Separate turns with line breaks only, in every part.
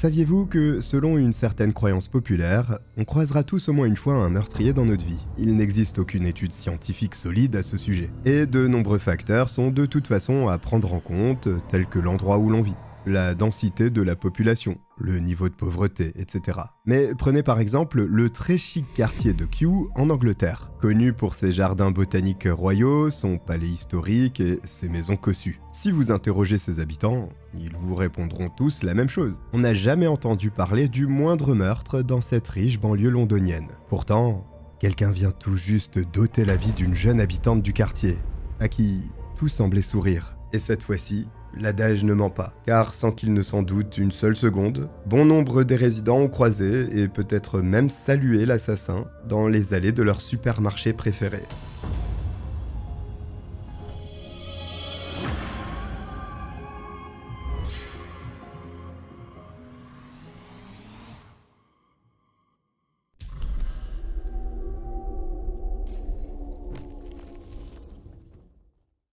Saviez-vous que, selon une certaine croyance populaire, on croisera tous au moins une fois un meurtrier dans notre vie? Il n'existe aucune étude scientifique solide à ce sujet. Et de nombreux facteurs sont de toute façon à prendre en compte, tels que l'endroit où l'on vit, la densité de la population, le niveau de pauvreté, etc. Mais prenez par exemple le très chic quartier de Kew en Angleterre, connu pour ses jardins botaniques royaux, son palais historique et ses maisons cossues. Si vous interrogez ses habitants, ils vous répondront tous la même chose. On n'a jamais entendu parler du moindre meurtre dans cette riche banlieue londonienne. Pourtant, quelqu'un vient tout juste d'ôter la vie d'une jeune habitante du quartier, à qui tout semblait sourire. Et cette fois-ci, l'adage ne ment pas, car sans qu'il ne s'en doute une seule seconde, bon nombre des résidents ont croisé et peut-être même salué l'assassin dans les allées de leur supermarché préféré.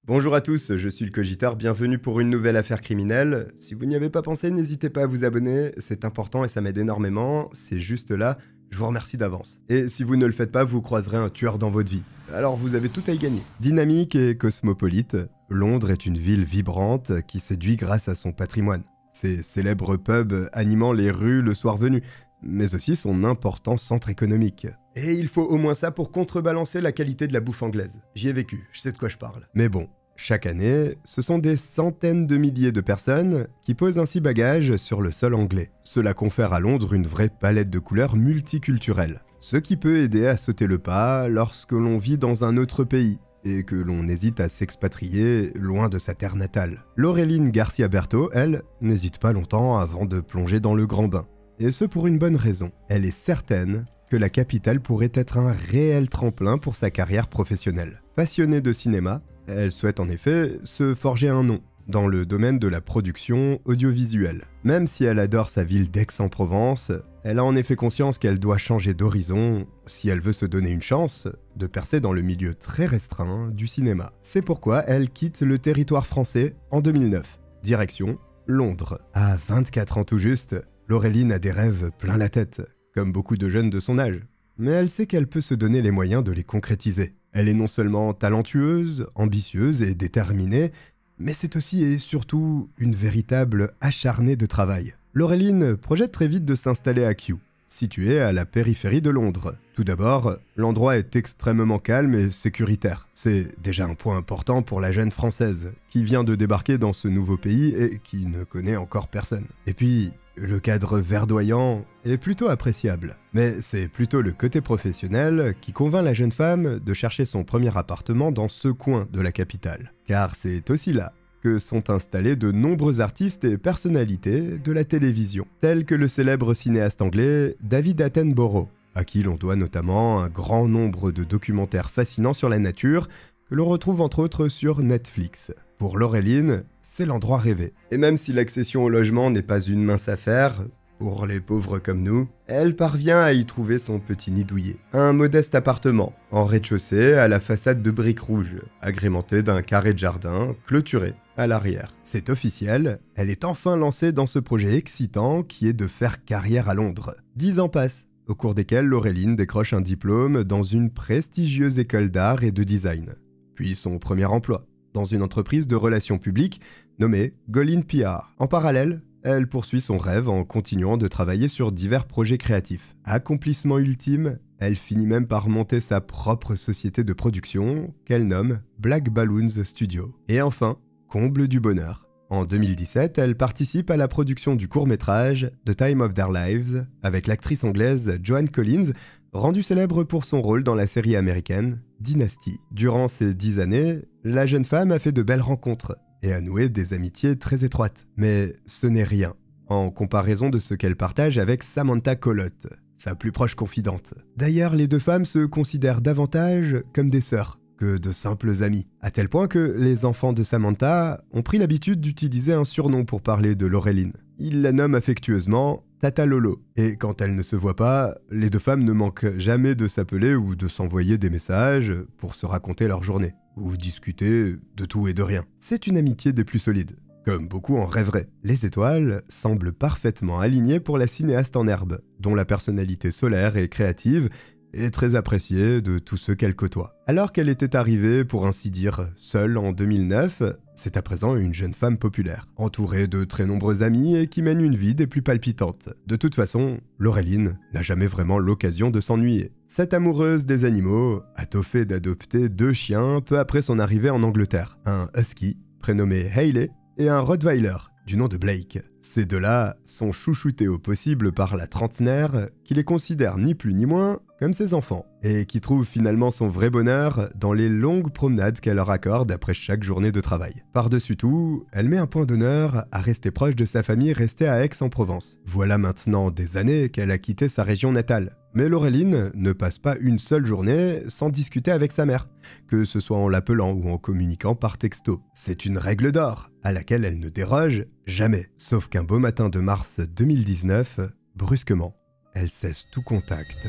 Bonjour à tous, je suis le Cogiteur, bienvenue pour une nouvelle affaire criminelle. Si vous n'y avez pas pensé, n'hésitez pas à vous abonner, c'est important et ça m'aide énormément, c'est juste là, je vous remercie d'avance. Et si vous ne le faites pas, vous croiserez un tueur dans votre vie. Alors vous avez tout à y gagner. Dynamique et cosmopolite, Londres est une ville vibrante qui séduit grâce à son patrimoine. Ses célèbres pubs animant les rues le soir venu, mais aussi son important centre économique. Et il faut au moins ça pour contrebalancer la qualité de la bouffe anglaise. J'y ai vécu, je sais de quoi je parle. Mais bon, chaque année, ce sont des centaines de milliers de personnes qui posent ainsi bagage sur le sol anglais. Cela confère à Londres une vraie palette de couleurs multiculturelles, ce qui peut aider à sauter le pas lorsque l'on vit dans un autre pays et que l'on hésite à s'expatrier loin de sa terre natale. Laureline Garcia Berto, elle, n'hésite pas longtemps avant de plonger dans le grand bain. Et ce pour une bonne raison. Elle est certaine que la capitale pourrait être un réel tremplin pour sa carrière professionnelle. Passionnée de cinéma, elle souhaite en effet se forger un nom dans le domaine de la production audiovisuelle. Même si elle adore sa ville d'Aix-en-Provence, elle a en effet conscience qu'elle doit changer d'horizon si elle veut se donner une chance de percer dans le milieu très restreint du cinéma. C'est pourquoi elle quitte le territoire français en 2009. Direction Londres. À 24 ans tout juste, Laureline a des rêves plein la tête, comme beaucoup de jeunes de son âge. Mais elle sait qu'elle peut se donner les moyens de les concrétiser. Elle est non seulement talentueuse, ambitieuse et déterminée, mais c'est aussi et surtout une véritable acharnée de travail. Laureline projette très vite de s'installer à Kew, située à la périphérie de Londres. Tout d'abord, l'endroit est extrêmement calme et sécuritaire. C'est déjà un point important pour la jeune Française, qui vient de débarquer dans ce nouveau pays et qui ne connaît encore personne. Et puis, le cadre verdoyant est plutôt appréciable. Mais c'est plutôt le côté professionnel qui convainc la jeune femme de chercher son premier appartement dans ce coin de la capitale. Car c'est aussi là que sont installés de nombreux artistes et personnalités de la télévision, tels que le célèbre cinéaste anglais David Attenborough, à qui l'on doit notamment un grand nombre de documentaires fascinants sur la nature, que l'on retrouve entre autres sur Netflix. Pour Laureline, c'est l'endroit rêvé. Et même si l'accession au logement n'est pas une mince affaire, pour les pauvres comme nous, elle parvient à y trouver son petit nid douillet. Un modeste appartement, en rez-de-chaussée à la façade de briques rouges, agrémenté d'un carré de jardin, clôturé à l'arrière. C'est officiel, elle est enfin lancée dans ce projet excitant qui est de faire carrière à Londres. 10 ans passent, au cours desquels Laureline décroche un diplôme dans une prestigieuse école d'art et de design. Puis son premier emploi, dans une entreprise de relations publiques nommée Golin PR. En parallèle, elle poursuit son rêve en continuant de travailler sur divers projets créatifs. Accomplissement ultime, elle finit même par monter sa propre société de production qu'elle nomme Black Balloons Studio. Et enfin, comble du bonheur, en 2017, elle participe à la production du court-métrage The Time of Their Lives avec l'actrice anglaise Joan Collins, rendue célèbre pour son rôle dans la série américaine Dynasty. Durant ces 10 années, la jeune femme a fait de belles rencontres et a noué des amitiés très étroites. Mais ce n'est rien en comparaison de ce qu'elle partage avec Samantha Collott, sa plus proche confidente. D'ailleurs, les deux femmes se considèrent davantage comme des sœurs que de simples amies, à tel point que les enfants de Samantha ont pris l'habitude d'utiliser un surnom pour parler de Laureline. Ils la nomment affectueusement Tata Lolo, et quand elles ne se voient pas, les deux femmes ne manquent jamais de s'appeler ou de s'envoyer des messages pour se raconter leur journée, ou discuter de tout et de rien. C'est une amitié des plus solides. Comme beaucoup en rêveraient. Les étoiles semblent parfaitement alignées pour la cinéaste en herbe, dont la personnalité solaire et créative est très appréciée de tous ceux qu'elle côtoie. Alors qu'elle était arrivée, pour ainsi dire, seule en 2009, c'est à présent une jeune femme populaire, entourée de très nombreux amis et qui mène une vie des plus palpitantes. De toute façon, Laureline n'a jamais vraiment l'occasion de s'ennuyer. Cette amoureuse des animaux a tôt fait d'adopter 2 chiens peu après son arrivée en Angleterre, un husky, prénommé Hayley, et un rottweiler, du nom de Blake. Ces deux-là sont chouchoutés au possible par la trentenaire, qui les considère ni plus ni moins comme ses enfants, et qui trouve finalement son vrai bonheur dans les longues promenades qu'elle leur accorde après chaque journée de travail. Par-dessus tout, elle met un point d'honneur à rester proche de sa famille restée à Aix-en-Provence. Voilà maintenant des années qu'elle a quitté sa région natale. Mais Laureline ne passe pas une seule journée sans discuter avec sa mère, que ce soit en l'appelant ou en communiquant par texto. C'est une règle d'or, à laquelle elle ne déroge jamais. Sauf qu'un beau matin de mars 2019, brusquement, elle cesse tout contact.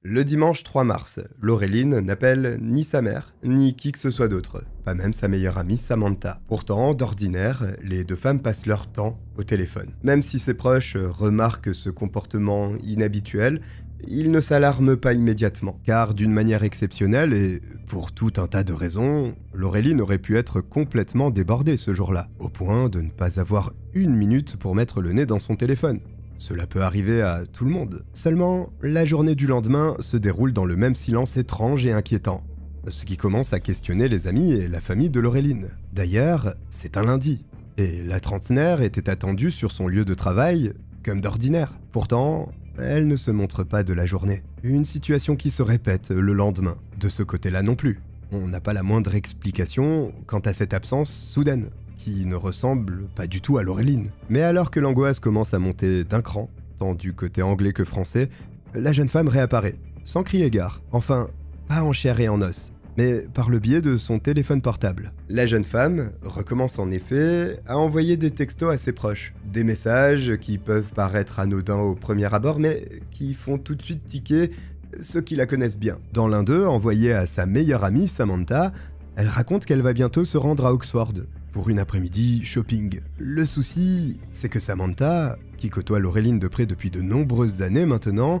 Le dimanche 3 mars, Laureline n'appelle ni sa mère, ni qui que ce soit d'autre, pas même sa meilleure amie Samantha. Pourtant, d'ordinaire, les 2 femmes passent leur temps au téléphone. Même si ses proches remarquent ce comportement inhabituel, ils ne s'alarment pas immédiatement, car d'une manière exceptionnelle et pour tout un tas de raisons, Laureline aurait pu être complètement débordée ce jour-là, au point de ne pas avoir une minute pour mettre le nez dans son téléphone. Cela peut arriver à tout le monde. Seulement, la journée du lendemain se déroule dans le même silence étrange et inquiétant, ce qui commence à questionner les amis et la famille de Laureline. D'ailleurs, c'est un lundi, et la trentenaire était attendue sur son lieu de travail comme d'ordinaire. Pourtant, elle ne se montre pas de la journée. Une situation qui se répète le lendemain. De ce côté-là non plus. On n'a pas la moindre explication quant à cette absence soudaine, qui ne ressemble pas du tout à Laureline. Mais alors que l'angoisse commence à monter d'un cran, tant du côté anglais que français, la jeune femme réapparaît, sans crier gare. Enfin, pas en chair et en os, mais par le biais de son téléphone portable. La jeune femme recommence en effet à envoyer des textos à ses proches. Des messages qui peuvent paraître anodins au premier abord, mais qui font tout de suite tiquer ceux qui la connaissent bien. Dans l'un d'eux, envoyé à sa meilleure amie Samantha, elle raconte qu'elle va bientôt se rendre à Oxford pour une après-midi shopping. Le souci, c'est que Samantha, qui côtoie Laureline de près depuis de nombreuses années maintenant,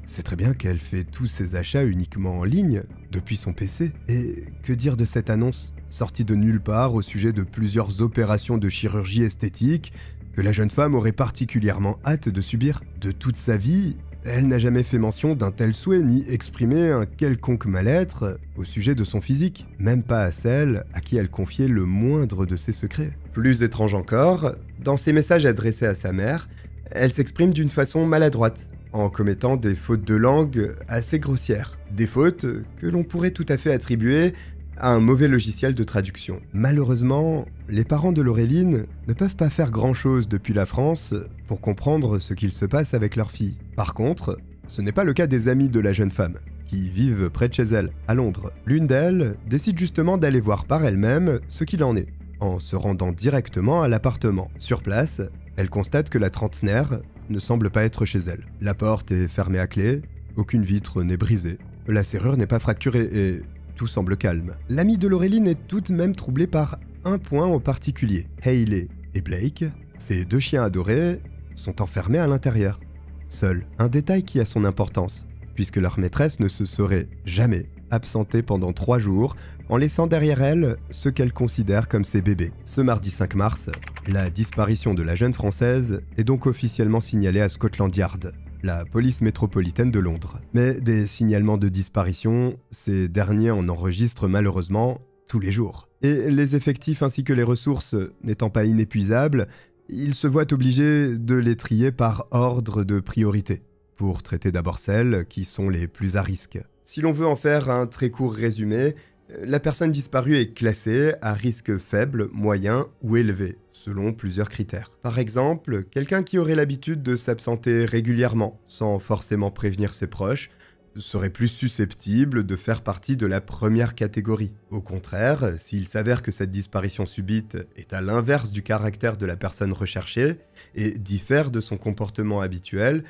sait très bien qu'elle fait tous ses achats uniquement en ligne, depuis son PC. Et que dire de cette annonce, sortie de nulle part au sujet de plusieurs opérations de chirurgie esthétique que la jeune femme aurait particulièrement hâte de subir. De toute sa vie, elle n'a jamais fait mention d'un tel souhait ni exprimé un quelconque mal-être au sujet de son physique, même pas à celle à qui elle confiait le moindre de ses secrets. Plus étrange encore, dans ses messages adressés à sa mère, elle s'exprime d'une façon maladroite, en commettant des fautes de langue assez grossières. Des fautes que l'on pourrait tout à fait attribuer à un mauvais logiciel de traduction. Malheureusement, les parents de Laureline ne peuvent pas faire grand-chose depuis la France pour comprendre ce qu'il se passe avec leur fille. Par contre, ce n'est pas le cas des amis de la jeune femme, qui vivent près de chez elle, à Londres. L'une d'elles décide justement d'aller voir par elle-même ce qu'il en est, en se rendant directement à l'appartement. Sur place, elle constate que la trentenaire ne semble pas être chez elle. La porte est fermée à clé, aucune vitre n'est brisée, la serrure n'est pas fracturée et tout semble calme. L'amie de Laureline est tout de même troublée par un point en particulier. Hayley et Blake, ces 2 chiens adorés, sont enfermés à l'intérieur, seuls. Un détail qui a son importance, puisque leur maîtresse ne se serait jamais absentée pendant 3 jours, en laissant derrière elle ce qu'elle considère comme ses bébés. Ce mardi 5 mars, la disparition de la jeune Française est donc officiellement signalée à Scotland Yard, la police métropolitaine de Londres. Mais des signalements de disparition, ces derniers en enregistrent malheureusement tous les jours. Et les effectifs ainsi que les ressources n'étant pas inépuisables, ils se voient obligés de les trier par ordre de priorité, pour traiter d'abord celles qui sont les plus à risque. Si l'on veut en faire un très court résumé, la personne disparue est classée à risque faible, moyen ou élevé, selon plusieurs critères. Par exemple, quelqu'un qui aurait l'habitude de s'absenter régulièrement, sans forcément prévenir ses proches, serait plus susceptible de faire partie de la première catégorie. Au contraire, s'il s'avère que cette disparition subite est à l'inverse du caractère de la personne recherchée et diffère de son comportement habituel,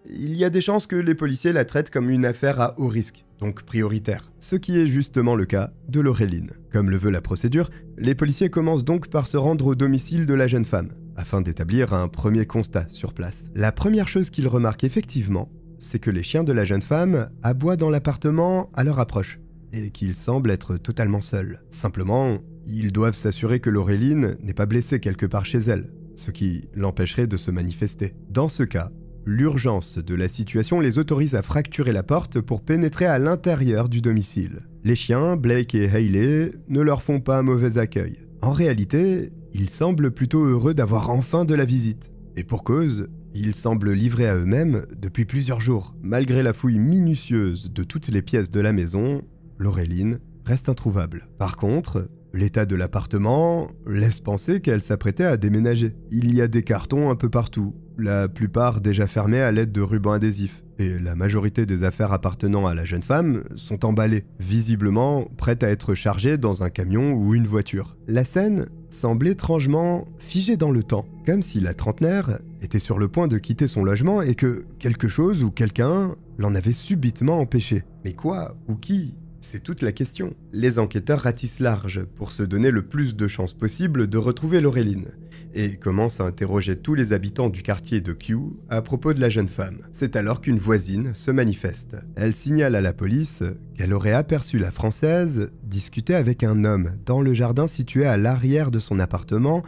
il y a des chances que les policiers la traitent comme une affaire à haut risque, donc prioritaire. Ce qui est justement le cas de Laureline. Comme le veut la procédure, les policiers commencent donc par se rendre au domicile de la jeune femme, afin d'établir un premier constat sur place. La première chose qu'ils remarquent effectivement, c'est que les chiens de la jeune femme aboient dans l'appartement à leur approche, et qu'ils semblent être totalement seuls. Simplement, ils doivent s'assurer que Laureline n'est pas blessée quelque part chez elle, ce qui l'empêcherait de se manifester. Dans ce cas, l'urgence de la situation les autorise à fracturer la porte pour pénétrer à l'intérieur du domicile. Les chiens, Blake et Hayley, ne leur font pas un mauvais accueil. En réalité, ils semblent plutôt heureux d'avoir enfin de la visite. Et pour cause, ils semblent livrés à eux-mêmes depuis plusieurs jours. Malgré la fouille minutieuse de toutes les pièces de la maison, Laureline reste introuvable. Par contre, l'état de l'appartement laisse penser qu'elle s'apprêtait à déménager. Il y a des cartons un peu partout, la plupart déjà fermés à l'aide de rubans adhésifs, et la majorité des affaires appartenant à la jeune femme sont emballées, visiblement prêtes à être chargées dans un camion ou une voiture. La scène semble étrangement figée dans le temps, comme si la trentenaire était sur le point de quitter son logement et que quelque chose ou quelqu'un l'en avait subitement empêché. Mais quoi ou qui ? C'est toute la question. Les enquêteurs ratissent large pour se donner le plus de chances possible de retrouver Laureline et commencent à interroger tous les habitants du quartier de Kew à propos de la jeune femme. C'est alors qu'une voisine se manifeste. Elle signale à la police qu'elle aurait aperçu la Française discuter avec un homme dans le jardin situé à l'arrière de son appartement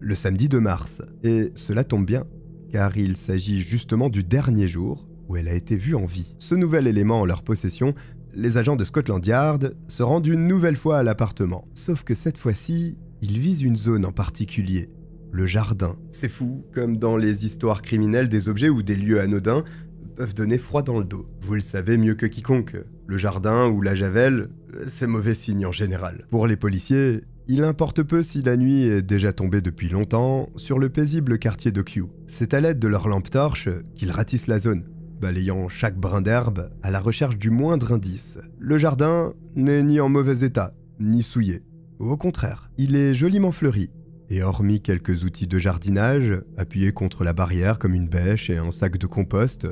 le samedi 2 mars. Et cela tombe bien, car il s'agit justement du dernier jour où elle a été vue en vie. Ce nouvel élément en leur possession, les agents de Scotland Yard se rendent une nouvelle fois à l'appartement. Sauf que cette fois-ci, ils visent une zone en particulier, le jardin. C'est fou, comme dans les histoires criminelles, des objets ou des lieux anodins peuvent donner froid dans le dos. Vous le savez mieux que quiconque, le jardin ou la javel, c'est mauvais signe en général. Pour les policiers, il importe peu si la nuit est déjà tombée depuis longtemps sur le paisible quartier de Kew. C'est à l'aide de leur lampe torche qu'ils ratissent la zone, balayant chaque brin d'herbe à la recherche du moindre indice. Le jardin n'est ni en mauvais état, ni souillé. Au contraire, il est joliment fleuri, et hormis quelques outils de jardinage, appuyés contre la barrière comme une bêche et un sac de compost,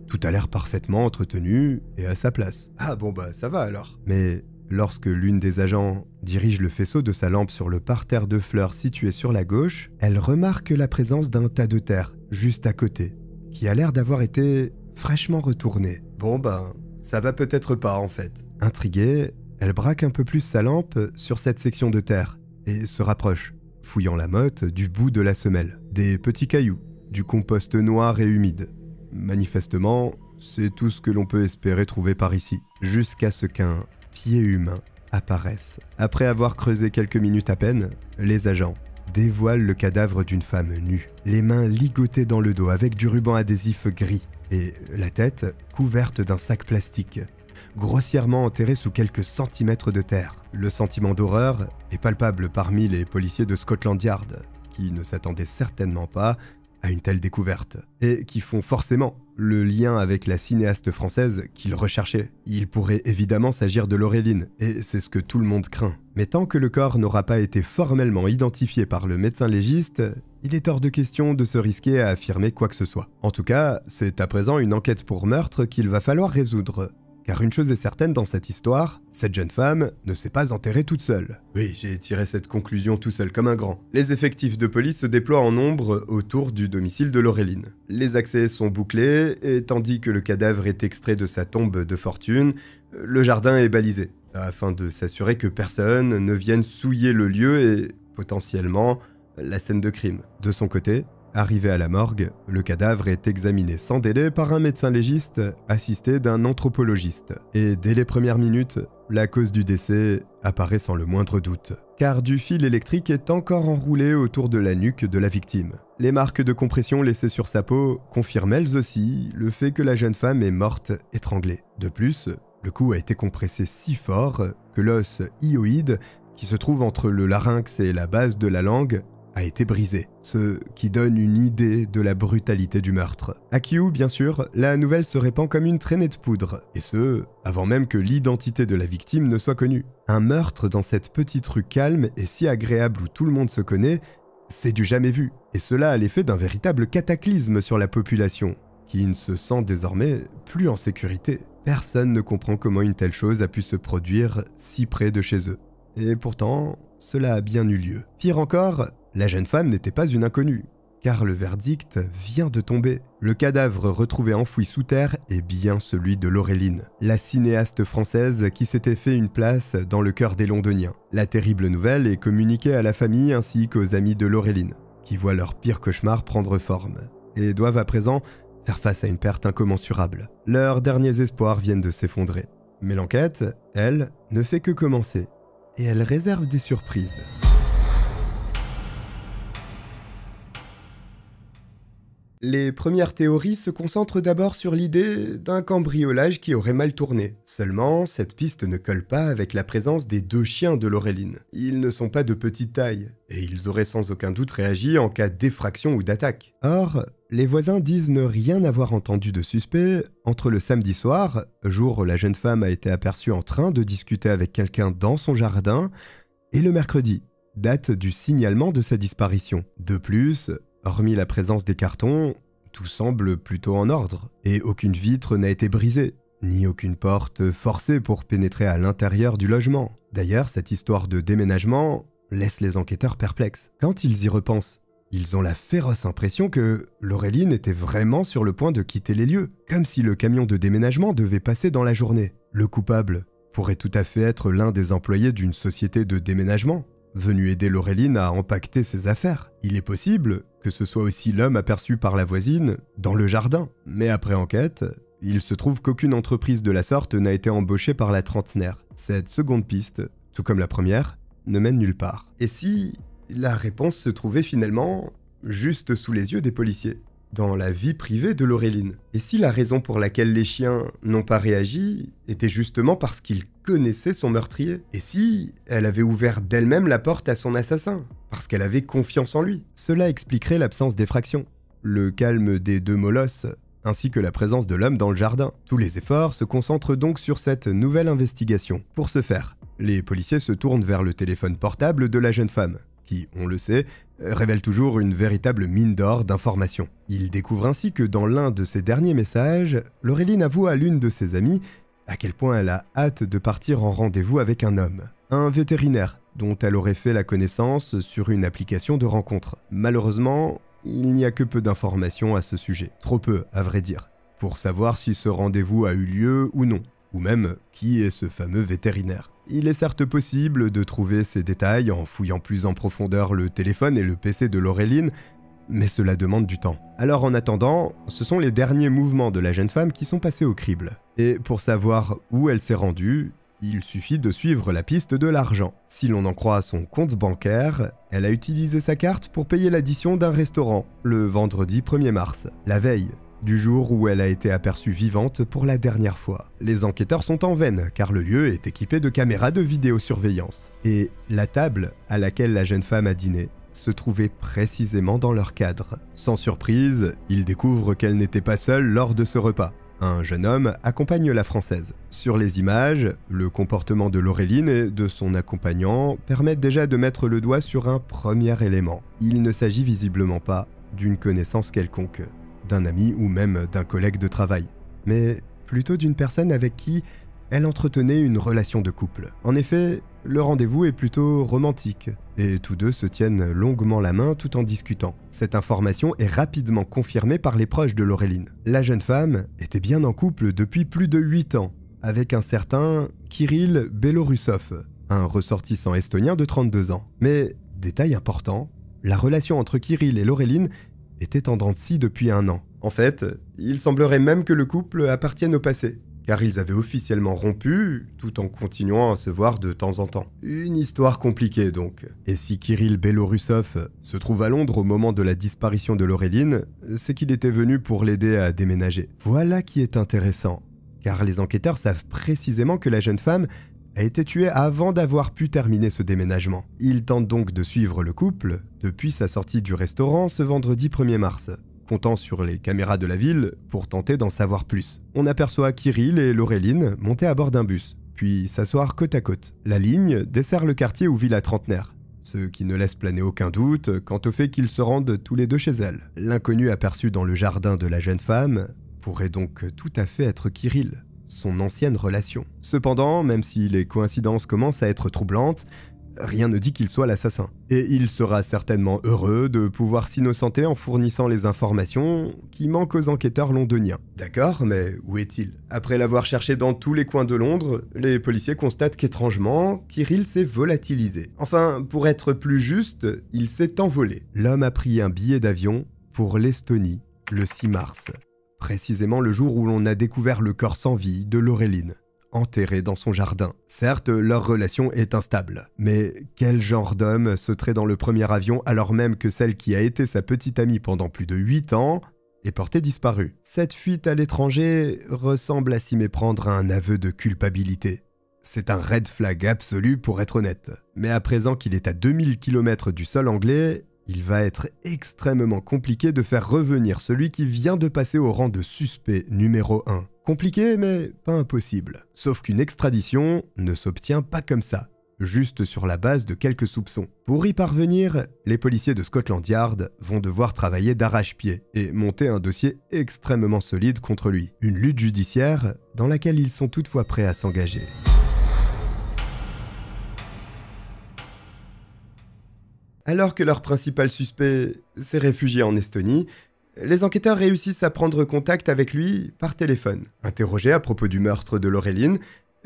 tout a l'air parfaitement entretenu et à sa place. Ah bon bah ça va alors. Mais lorsque l'une des agents dirige le faisceau de sa lampe sur le parterre de fleurs situé sur la gauche, elle remarque la présence d'un tas de terre juste à côté, qui a l'air d'avoir été fraîchement retournée. Bon ben, ça va peut-être pas en fait. Intriguée, elle braque un peu plus sa lampe sur cette section de terre et se rapproche, fouillant la motte du bout de la semelle. Des petits cailloux, du compost noir et humide. Manifestement, c'est tout ce que l'on peut espérer trouver par ici, jusqu'à ce qu'un pied humain apparaisse. Après avoir creusé quelques minutes à peine, les agents dévoilent le cadavre d'une femme nue, les mains ligotées dans le dos avec du ruban adhésif gris, et la tête couverte d'un sac plastique, grossièrement enterré sous quelques centimètres de terre. Le sentiment d'horreur est palpable parmi les policiers de Scotland Yard, qui ne s'attendaient certainement pas à une telle découverte, et qui font forcément le lien avec la cinéaste française qu'ils recherchaient. Il pourrait évidemment s'agir de Laureline, et c'est ce que tout le monde craint. Mais tant que le corps n'aura pas été formellement identifié par le médecin légiste, il est hors de question de se risquer à affirmer quoi que ce soit. En tout cas, c'est à présent une enquête pour meurtre qu'il va falloir résoudre. Car une chose est certaine dans cette histoire, cette jeune femme ne s'est pas enterrée toute seule. Oui, j'ai tiré cette conclusion tout seul comme un grand. Les effectifs de police se déploient en nombre autour du domicile de Laureline. Les accès sont bouclés, et tandis que le cadavre est extrait de sa tombe de fortune, le jardin est balisé, afin de s'assurer que personne ne vienne souiller le lieu et, potentiellement, la scène de crime. De son côté, arrivé à la morgue, le cadavre est examiné sans délai par un médecin légiste assisté d'un anthropologiste. Et dès les premières minutes, la cause du décès apparaît sans le moindre doute, car du fil électrique est encore enroulé autour de la nuque de la victime. Les marques de compression laissées sur sa peau confirment elles aussi le fait que la jeune femme est morte étranglée. De plus, le cou a été compressé si fort que l'os hyoïde, qui se trouve entre le larynx et la base de la langue, a été brisé, ce qui donne une idée de la brutalité du meurtre. À Kew, bien sûr, la nouvelle se répand comme une traînée de poudre, et ce, avant même que l'identité de la victime ne soit connue. Un meurtre dans cette petite rue calme et si agréable où tout le monde se connaît, c'est du jamais vu, et cela a l'effet d'un véritable cataclysme sur la population, qui ne se sent désormais plus en sécurité. Personne ne comprend comment une telle chose a pu se produire si près de chez eux. Et pourtant, cela a bien eu lieu. Pire encore, la jeune femme n'était pas une inconnue, car le verdict vient de tomber. Le cadavre retrouvé enfoui sous terre est bien celui de Laureline, la cinéaste française qui s'était fait une place dans le cœur des Londoniens. La terrible nouvelle est communiquée à la famille ainsi qu'aux amis de Laureline, qui voient leur pire cauchemar prendre forme, et doivent à présent faire face à une perte incommensurable. Leurs derniers espoirs viennent de s'effondrer. Mais l'enquête, elle, ne fait que commencer, et elle réserve des surprises. Les premières théories se concentrent d'abord sur l'idée d'un cambriolage qui aurait mal tourné. Seulement, cette piste ne colle pas avec la présence des 2 chiens de Laureline. Ils ne sont pas de petite taille, et ils auraient sans aucun doute réagi en cas d'effraction ou d'attaque. Or, les voisins disent ne rien avoir entendu de suspect entre le samedi soir, jour où la jeune femme a été aperçue en train de discuter avec quelqu'un dans son jardin, et le mercredi, date du signalement de sa disparition. De plus, hormis la présence des cartons, tout semble plutôt en ordre, et aucune vitre n'a été brisée, ni aucune porte forcée pour pénétrer à l'intérieur du logement. D'ailleurs, cette histoire de déménagement laisse les enquêteurs perplexes. Quand ils y repensent, ils ont la féroce impression que Laureline était vraiment sur le point de quitter les lieux, comme si le camion de déménagement devait passer dans la journée. Le coupable pourrait tout à fait être l'un des employés d'une société de déménagement, venu aider Laureline à empaqueter ses affaires. Il est possible que ce soit aussi l'homme aperçu par la voisine dans le jardin. Mais après enquête, il se trouve qu'aucune entreprise de la sorte n'a été embauchée par la trentenaire. Cette seconde piste, tout comme la première, ne mène nulle part. Et si la réponse se trouvait finalement juste sous les yeux des policiers, dans la vie privée de Laureline? Et si la raison pour laquelle les chiens n'ont pas réagi était justement parce qu'ils connaissaient son meurtrier? Et si elle avait ouvert d'elle-même la porte à son assassin, parce qu'elle avait confiance en lui? Cela expliquerait l'absence d'effraction, le calme des 2 molosses, ainsi que la présence de l'homme dans le jardin. Tous les efforts se concentrent donc sur cette nouvelle investigation. Pour ce faire, les policiers se tournent vers le téléphone portable de la jeune femme, qui, on le sait, révèle toujours une véritable mine d'or d'informations. Ils découvrent ainsi que dans l'un de ses derniers messages, Laureline avoue à l'une de ses amies à quel point elle a hâte de partir en rendez-vous avec un homme, un vétérinaire, dont elle aurait fait la connaissance sur une application de rencontre. Malheureusement, il n'y a que peu d'informations à ce sujet, trop peu à vrai dire, pour savoir si ce rendez-vous a eu lieu ou non, ou même qui est ce fameux vétérinaire. Il est certes possible de trouver ces détails en fouillant plus en profondeur le téléphone et le PC de Laureline, mais cela demande du temps. Alors en attendant, ce sont les derniers mouvements de la jeune femme qui sont passés au crible. Et pour savoir où elle s'est rendue, il suffit de suivre la piste de l'argent. Si l'on en croit son compte bancaire, elle a utilisé sa carte pour payer l'addition d'un restaurant, le vendredi 1er mars, la veille du jour où elle a été aperçue vivante pour la dernière fois. Les enquêteurs sont en veine, car le lieu est équipé de caméras de vidéosurveillance. Et la table à laquelle la jeune femme a dîné se trouvait précisément dans leur cadre. Sans surprise, ils découvrent qu'elle n'était pas seule lors de ce repas. Un jeune homme accompagne la Française. Sur les images, le comportement de Laureline et de son accompagnant permettent déjà de mettre le doigt sur un premier élément. Il ne s'agit visiblement pas d'une connaissance quelconque, d'un ami ou même d'un collègue de travail, mais plutôt d'une personne avec qui elle entretenait une relation de couple. En effet, le rendez-vous est plutôt romantique, et tous deux se tiennent longuement la main tout en discutant. Cette information est rapidement confirmée par les proches de Laureline. La jeune femme était bien en couple depuis plus de 8 ans, avec un certain Kirill Belorussov, un ressortissant estonien de 32 ans. Mais, détail important, la relation entre Kirill et Laureline était en dents de scie depuis 1 an. En fait, il semblerait même que le couple appartienne au passé, car ils avaient officiellement rompu, tout en continuant à se voir de temps en temps. Une histoire compliquée donc. Et si Kirill Belorussov se trouve à Londres au moment de la disparition de Laureline, c'est qu'il était venu pour l'aider à déménager. Voilà qui est intéressant, car les enquêteurs savent précisément que la jeune femme a été tuée avant d'avoir pu terminer ce déménagement. Ils tentent donc de suivre le couple depuis sa sortie du restaurant ce vendredi 1er mars, comptant sur les caméras de la ville pour tenter d'en savoir plus. On aperçoit Kirill et Laureline monter à bord d'un bus, puis s'asseoir côte à côte. La ligne dessert le quartier où vit la trentenaire, ce qui ne laisse planer aucun doute quant au fait qu'ils se rendent tous les deux chez elle. L'inconnu aperçu dans le jardin de la jeune femme pourrait donc tout à fait être Kirill, son ancienne relation. Cependant, même si les coïncidences commencent à être troublantes, rien ne dit qu'il soit l'assassin. Et il sera certainement heureux de pouvoir s'innocenter en fournissant les informations qui manquent aux enquêteurs londoniens. D'accord, mais où est-il? Après l'avoir cherché dans tous les coins de Londres, les policiers constatent qu'étrangement, Kirill s'est volatilisé. Enfin, pour être plus juste, il s'est envolé. L'homme a pris un billet d'avion pour l'Estonie le 6 mars. Précisément le jour où l'on a découvert le corps sans vie de Laureline, enterré dans son jardin. Certes, leur relation est instable, mais quel genre d'homme sauterait dans le premier avion alors même que celle qui a été sa petite amie pendant plus de 8 ans est portée disparue? Cette fuite à l'étranger ressemble à s'y méprendre à un aveu de culpabilité. C'est un red flag absolu pour être honnête. Mais à présent qu'il est à 2000 km du sol anglais, il va être extrêmement compliqué de faire revenir celui qui vient de passer au rang de suspect numéro 1. Compliqué, mais pas impossible. Sauf qu'une extradition ne s'obtient pas comme ça, juste sur la base de quelques soupçons. Pour y parvenir, les policiers de Scotland Yard vont devoir travailler d'arrache-pied et monter un dossier extrêmement solide contre lui. Une lutte judiciaire dans laquelle ils sont toutefois prêts à s'engager. Alors que leur principal suspect s'est réfugié en Estonie, les enquêteurs réussissent à prendre contact avec lui par téléphone. Interrogé à propos du meurtre de Laureline,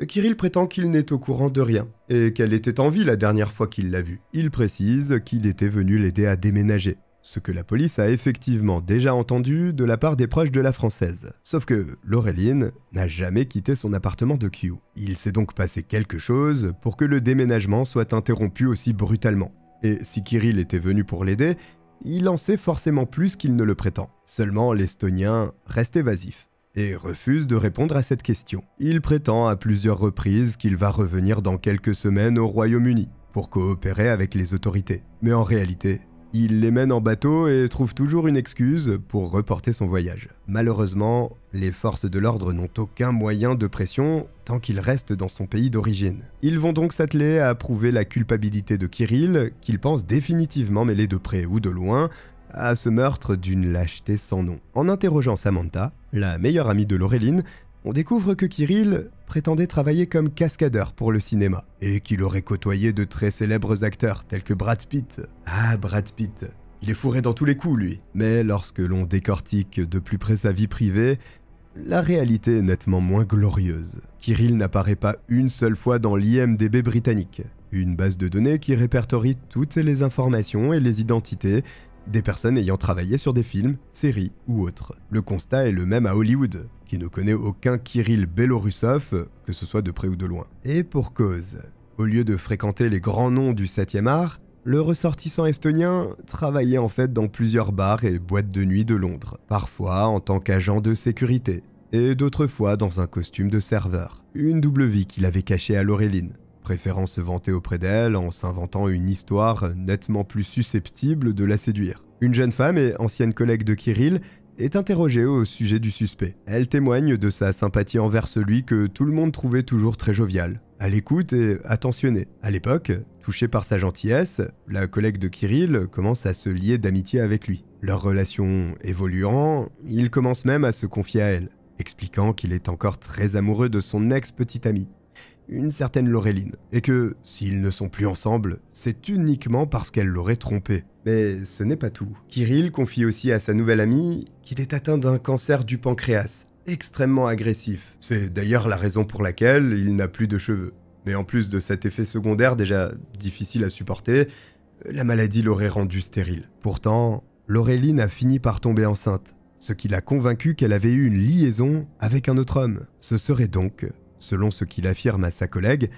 Kirill prétend qu'il n'est au courant de rien et qu'elle était en vie la dernière fois qu'il l'a vue. Il précise qu'il était venu l'aider à déménager, ce que la police a effectivement déjà entendu de la part des proches de la Française. Sauf que Laureline n'a jamais quitté son appartement de Kew. Il s'est donc passé quelque chose pour que le déménagement soit interrompu aussi brutalement. Et si Kirill était venu pour l'aider, il en sait forcément plus qu'il ne le prétend. Seulement l'Estonien reste évasif et refuse de répondre à cette question. Il prétend à plusieurs reprises qu'il va revenir dans quelques semaines au Royaume-Uni pour coopérer avec les autorités. Mais en réalité, il les mène en bateau et trouve toujours une excuse pour reporter son voyage. Malheureusement, les forces de l'ordre n'ont aucun moyen de pression tant qu'il reste dans son pays d'origine. Ils vont donc s'atteler à prouver la culpabilité de Kirill, qu'ils pensent définitivement mêlé de près ou de loin à ce meurtre d'une lâcheté sans nom. En interrogeant Samantha, la meilleure amie de Laureline, on découvre que Kirill prétendait travailler comme cascadeur pour le cinéma et qu'il aurait côtoyé de très célèbres acteurs tels que Brad Pitt. Ah, Brad Pitt, il est fourré dans tous les coups, lui. Mais lorsque l'on décortique de plus près sa vie privée, la réalité est nettement moins glorieuse. Kirill n'apparaît pas une seule fois dans l'IMDb britannique, une base de données qui répertorie toutes les informations et les identités des personnes ayant travaillé sur des films, séries ou autres. Le constat est le même à Hollywood, qui ne connaît aucun Kirill Belorussov, que ce soit de près ou de loin. Et pour cause, au lieu de fréquenter les grands noms du 7e art, le ressortissant estonien travaillait en fait dans plusieurs bars et boîtes de nuit de Londres, parfois en tant qu'agent de sécurité, et d'autres fois dans un costume de serveur. Une double vie qu'il avait cachée à Laureline, préférant se vanter auprès d'elle en s'inventant une histoire nettement plus susceptible de la séduire. Une jeune femme et ancienne collègue de Kirill est interrogée au sujet du suspect. Elle témoigne de sa sympathie envers celui que tout le monde trouvait toujours très jovial, à l'écoute et attentionné. À l'époque, touchée par sa gentillesse, la collègue de Kirill commence à se lier d'amitié avec lui. Leur relation évoluant, il commence même à se confier à elle, expliquant qu'il est encore très amoureux de son ex-petite amie, une certaine Laureline, et que, s'ils ne sont plus ensemble, c'est uniquement parce qu'elle l'aurait trompé. Mais ce n'est pas tout. Kirill confie aussi à sa nouvelle amie qu'il est atteint d'un cancer du pancréas, extrêmement agressif. C'est d'ailleurs la raison pour laquelle il n'a plus de cheveux. Mais en plus de cet effet secondaire déjà difficile à supporter, la maladie l'aurait rendu stérile. Pourtant, Laureline a fini par tomber enceinte, ce qui l'a convaincu qu'elle avait eu une liaison avec un autre homme. Ce serait donc, selon ce qu'il affirme à sa collègue,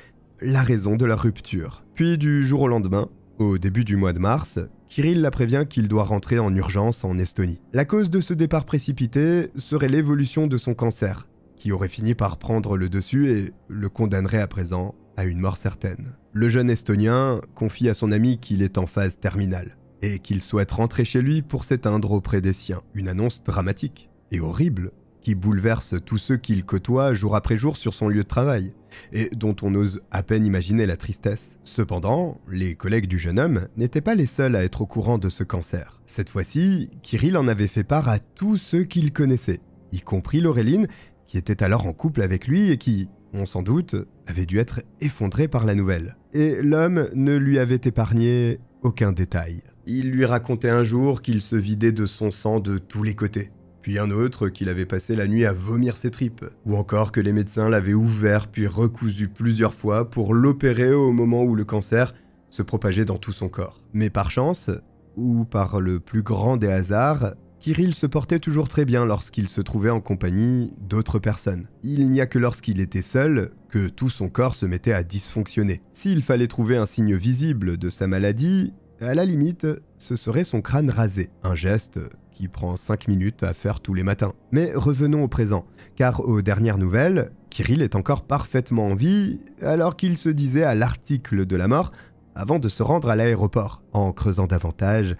la raison de la rupture. Puis du jour au lendemain, au début du mois de mars, Kirill la prévient qu'il doit rentrer en urgence en Estonie. La cause de ce départ précipité serait l'évolution de son cancer, qui aurait fini par prendre le dessus et le condamnerait à présent à une mort certaine. Le jeune Estonien confie à son ami qu'il est en phase terminale et qu'il souhaite rentrer chez lui pour s'éteindre auprès des siens. Une annonce dramatique et horrible qui bouleverse tous ceux qu'il côtoie jour après jour sur son lieu de travail. et dont on ose à peine imaginer la tristesse. Cependant, les collègues du jeune homme n'étaient pas les seuls à être au courant de ce cancer. Cette fois-ci, Kirill en avait fait part à tous ceux qu'il connaissait, y compris Laureline, qui était alors en couple avec lui et qui, on s'en doute, avait dû être effondré par la nouvelle. Et l'homme ne lui avait épargné aucun détail. Il lui racontait un jour qu'il se vidait de son sang de tous les côtés, puis un autre qu'il avait passé la nuit à vomir ses tripes, ou encore que les médecins l'avaient ouvert puis recousu plusieurs fois pour l'opérer au moment où le cancer se propageait dans tout son corps. Mais par chance, ou par le plus grand des hasards, Kirill se portait toujours très bien lorsqu'il se trouvait en compagnie d'autres personnes. Il n'y a que lorsqu'il était seul que tout son corps se mettait à dysfonctionner. S'il fallait trouver un signe visible de sa maladie, à la limite, ce serait son crâne rasé, un geste qui prend 5 minutes à faire tous les matins. Mais revenons au présent, car aux dernières nouvelles, Kirill est encore parfaitement en vie alors qu'il se disait à l'article de la mort avant de se rendre à l'aéroport. En creusant davantage,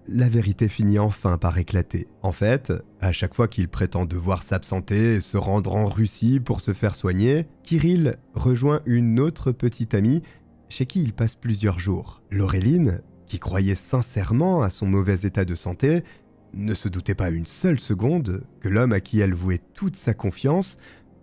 la vérité finit enfin par éclater. En fait, à chaque fois qu'il prétend devoir s'absenter et se rendre en Russie pour se faire soigner, Kirill rejoint une autre petite amie chez qui il passe plusieurs jours. Laureline, qui croyait sincèrement à son mauvais état de santé, ne se doutait pas une seule seconde que l'homme à qui elle vouait toute sa confiance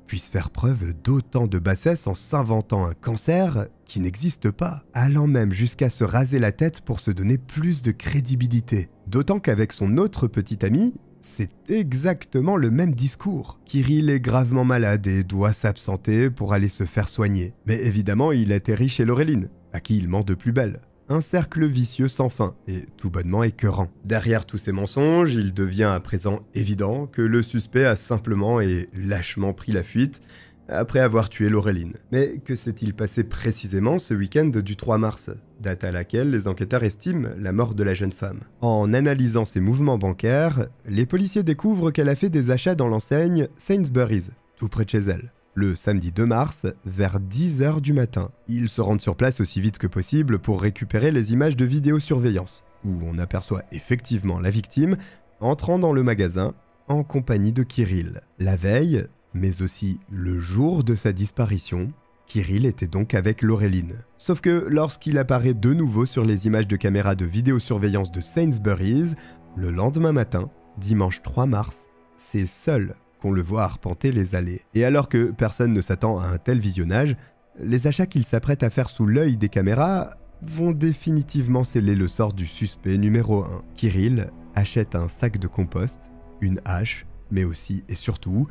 puisse faire preuve d'autant de bassesse en s'inventant un cancer qui n'existe pas, allant même jusqu'à se raser la tête pour se donner plus de crédibilité. D'autant qu'avec son autre petit ami, c'est exactement le même discours. Kirill est gravement malade et doit s'absenter pour aller se faire soigner. Mais évidemment, il atterrit chez Laureline, à qui il ment de plus belle. Un cercle vicieux sans fin et tout bonnement écœurant. Derrière tous ces mensonges, il devient à présent évident que le suspect a simplement et lâchement pris la fuite après avoir tué Laureline. Mais que s'est-il passé précisément ce week-end du 3 mars, date à laquelle les enquêteurs estiment la mort de la jeune femme? En analysant ses mouvements bancaires, les policiers découvrent qu'elle a fait des achats dans l'enseigne Sainsbury's, tout près de chez elle. Le samedi 2 mars, vers 10h du matin. Ils se rendent sur place aussi vite que possible pour récupérer les images de vidéosurveillance, où on aperçoit effectivement la victime entrant dans le magasin en compagnie de Kirill. La veille, mais aussi le jour de sa disparition, Kirill était donc avec Laureline. Sauf que lorsqu'il apparaît de nouveau sur les images de caméra de vidéosurveillance de Sainsbury's, le lendemain matin, dimanche 3 mars, c'est seul qu'on le voit arpenter les allées. Et alors que personne ne s'attend à un tel visionnage, les achats qu'il s'apprête à faire sous l'œil des caméras vont définitivement sceller le sort du suspect numéro 1. Kirill achète un sac de compost, une hache, mais aussi et surtout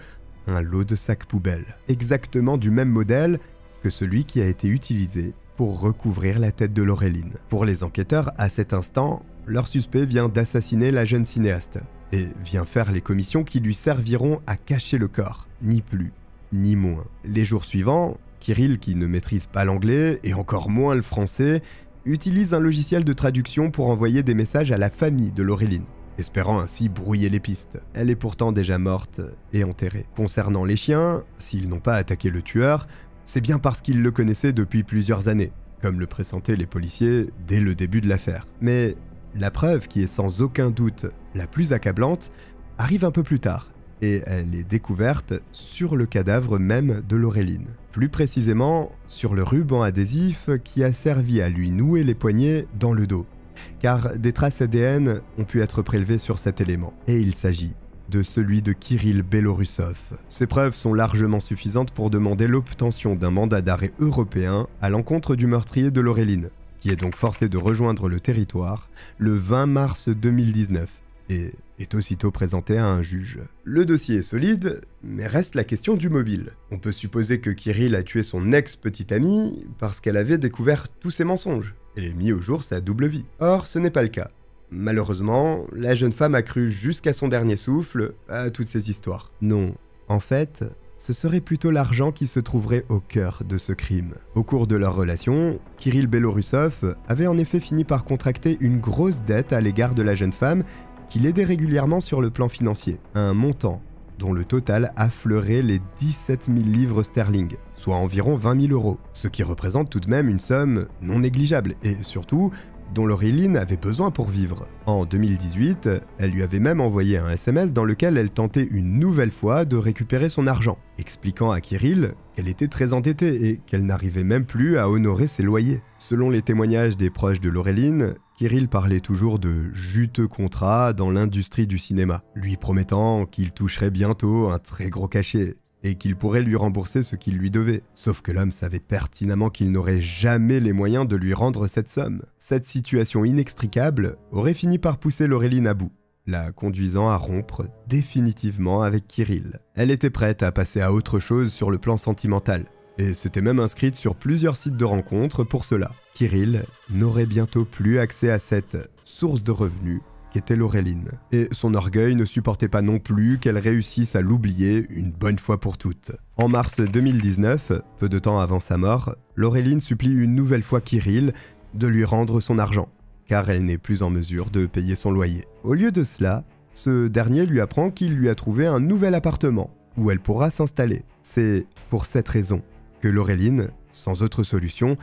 un lot de sacs poubelles, exactement du même modèle que celui qui a été utilisé pour recouvrir la tête de Laureline. Pour les enquêteurs, à cet instant, leur suspect vient d'assassiner la jeune cinéaste et vient faire les commissions qui lui serviront à cacher le corps, ni plus, ni moins. Les jours suivants, Kirill, qui ne maîtrise pas l'anglais et encore moins le français, utilise un logiciel de traduction pour envoyer des messages à la famille de Laureline, espérant ainsi brouiller les pistes. Elle est pourtant déjà morte et enterrée. Concernant les chiens, s'ils n'ont pas attaqué le tueur, c'est bien parce qu'ils le connaissaient depuis plusieurs années, comme le pressentaient les policiers dès le début de l'affaire. Mais la preuve, qui est sans aucun doute la plus accablante, arrive un peu plus tard, et elle est découverte sur le cadavre même de Laureline. Plus précisément, sur le ruban adhésif qui a servi à lui nouer les poignets dans le dos, car des traces ADN ont pu être prélevées sur cet élément, et il s'agit de celui de Kirill Belorussov. Ces preuves sont largement suffisantes pour demander l'obtention d'un mandat d'arrêt européen à l'encontre du meurtrier de Laureline, qui est donc forcé de rejoindre le territoire le 20 mars 2019 et est aussitôt présenté à un juge. Le dossier est solide, mais reste la question du mobile. On peut supposer que Kirill a tué son ex-petite amie parce qu'elle avait découvert tous ses mensonges et mis au jour sa double vie. Or, ce n'est pas le cas. Malheureusement, la jeune femme a cru jusqu'à son dernier souffle à toutes ces histoires. Non, en fait, ce serait plutôt l'argent qui se trouverait au cœur de ce crime. Au cours de leur relation, Kirill Belorussov avait en effet fini par contracter une grosse dette à l'égard de la jeune femme qui l'aidait régulièrement sur le plan financier, un montant dont le total affleurait les 17 000 livres sterling, soit environ 20 000 euros, ce qui représente tout de même une somme non négligeable et surtout dont Laureline avait besoin pour vivre. En 2018, elle lui avait même envoyé un SMS dans lequel elle tentait une nouvelle fois de récupérer son argent, expliquant à Kirill qu'elle était très endettée et qu'elle n'arrivait même plus à honorer ses loyers. Selon les témoignages des proches de Laureline, Kirill parlait toujours de juteux contrats dans l'industrie du cinéma, lui promettant qu'il toucherait bientôt un très gros cachet et qu'il pourrait lui rembourser ce qu'il lui devait. Sauf que l'homme savait pertinemment qu'il n'aurait jamais les moyens de lui rendre cette somme. Cette situation inextricable aurait fini par pousser Laureline à bout, la conduisant à rompre définitivement avec Kirill. Elle était prête à passer à autre chose sur le plan sentimental, et s'était même inscrite sur plusieurs sites de rencontres pour cela. Kirill n'aurait bientôt plus accès à cette source de revenus qu'était Laureline, et son orgueil ne supportait pas non plus qu'elle réussisse à l'oublier une bonne fois pour toutes. En mars 2019, peu de temps avant sa mort, Laureline supplie une nouvelle fois Kirill de lui rendre son argent, car elle n'est plus en mesure de payer son loyer. Au lieu de cela, ce dernier lui apprend qu'il lui a trouvé un nouvel appartement, où elle pourra s'installer. C'est pour cette raison que Laureline, sans autre solution,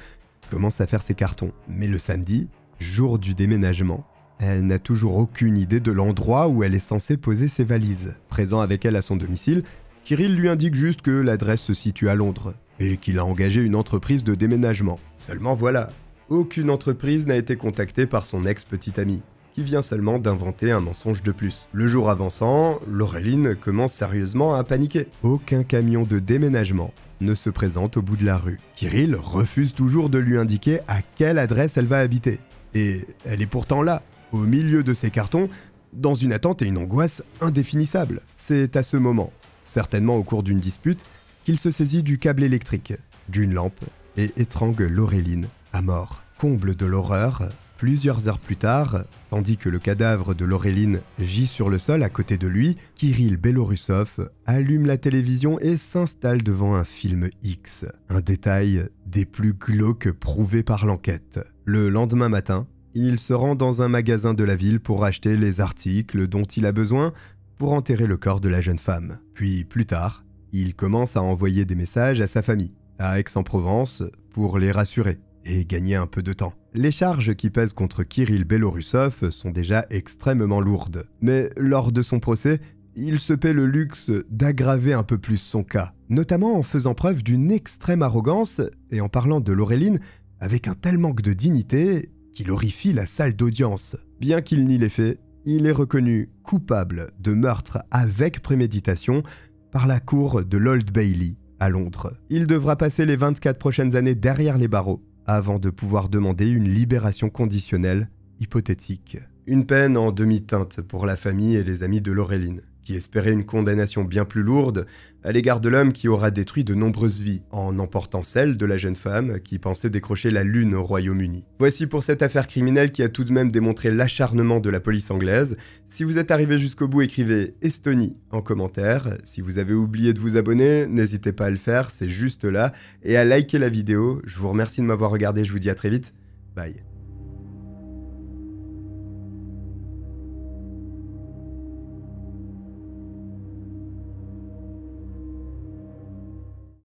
commence à faire ses cartons. Mais le samedi, jour du déménagement, elle n'a toujours aucune idée de l'endroit où elle est censée poser ses valises. Présent avec elle à son domicile, Kirill lui indique juste que l'adresse se situe à Londres et qu'il a engagé une entreprise de déménagement. Seulement voilà, aucune entreprise n'a été contactée par son ex-petite amie, qui vient seulement d'inventer un mensonge de plus. Le jour avançant, Laureline commence sérieusement à paniquer. Aucun camion de déménagement ne se présente au bout de la rue. Kirill refuse toujours de lui indiquer à quelle adresse elle va habiter. Et elle est pourtant là, au milieu de ses cartons, dans une attente et une angoisse indéfinissables. C'est à ce moment, certainement au cours d'une dispute, qu'il se saisit du câble électrique, d'une lampe, et étrangle Laureline à mort. Comble de l'horreur, plusieurs heures plus tard, tandis que le cadavre de Laureline gît sur le sol à côté de lui, Kirill Belorussov allume la télévision et s'installe devant un film X. Un détail des plus glauques prouvés par l'enquête. Le lendemain matin, il se rend dans un magasin de la ville pour acheter les articles dont il a besoin pour enterrer le corps de la jeune femme. Puis plus tard, il commence à envoyer des messages à sa famille, à Aix-en-Provence, pour les rassurer et gagner un peu de temps. Les charges qui pèsent contre Kirill Belorussov sont déjà extrêmement lourdes. Mais lors de son procès, il se paie le luxe d'aggraver un peu plus son cas, notamment en faisant preuve d'une extrême arrogance et en parlant de Laureline avec un tel manque de dignité qu'il horrifie la salle d'audience. Bien qu'il nie les faits, il est reconnu coupable de meurtre avec préméditation par la cour de l'Old Bailey à Londres. Il devra passer les 24 prochaines années derrière les barreaux avant de pouvoir demander une libération conditionnelle hypothétique. Une peine en demi-teinte pour la famille et les amis de Laureline, qui espéraient une condamnation bien plus lourde à l'égard de l'homme qui aura détruit de nombreuses vies, en emportant celle de la jeune femme qui pensait décrocher la lune au Royaume-Uni. Voici pour cette affaire criminelle qui a tout de même démontré l'acharnement de la police anglaise. Si vous êtes arrivé jusqu'au bout, écrivez Estonie en commentaire. Si vous avez oublié de vous abonner, n'hésitez pas à le faire, c'est juste là, et à liker la vidéo. Je vous remercie de m'avoir regardé, je vous dis à très vite. Bye.